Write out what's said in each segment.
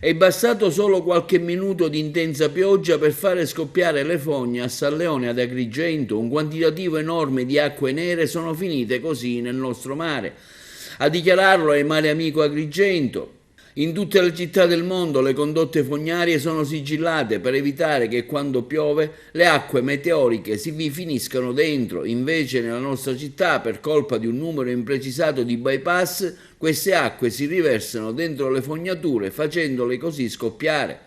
È bastato solo qualche minuto di intensa pioggia per fare scoppiare le fogne a San Leone ad Agrigento, un quantitativo enorme di acque nere sono finite così nel nostro mare. A dichiararlo è il Mare Amico Agrigento. In tutte le città del mondo le condotte fognarie sono sigillate per evitare che quando piove le acque meteoriche si vi finiscano dentro. Invece nella nostra città, per colpa di un numero imprecisato di bypass, queste acque si riversano dentro le fognature facendole così scoppiare.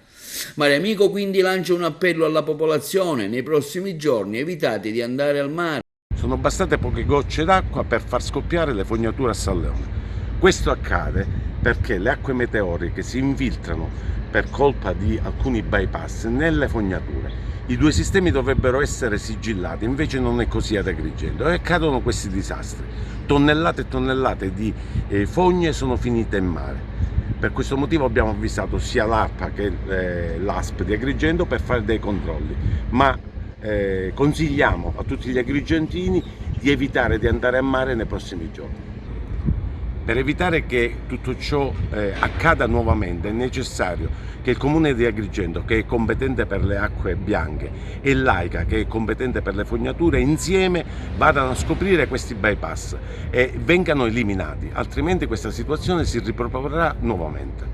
Mare Amico quindi lancia un appello alla popolazione: nei prossimi giorni evitate di andare al mare. Sono bastate poche gocce d'acqua per far scoppiare le fognature a San Leone. Questo accade perché le acque meteoriche si infiltrano per colpa di alcuni bypass nelle fognature. I due sistemi dovrebbero essere sigillati, invece non è così ad Agrigento e accadono questi disastri. Tonnellate e tonnellate di fogne sono finite in mare. Per questo motivo abbiamo avvisato sia l'ARPA che l'ASP di Agrigento per fare dei controlli, ma consigliamo a tutti gli agrigentini di evitare di andare a mare nei prossimi giorni. Per evitare che tutto ciò accada nuovamente è necessario che il Comune di Agrigento, che è competente per le acque bianche, e l'AICA, che è competente per le fognature, insieme vadano a scoprire questi bypass e vengano eliminati, altrimenti questa situazione si riproporrà nuovamente.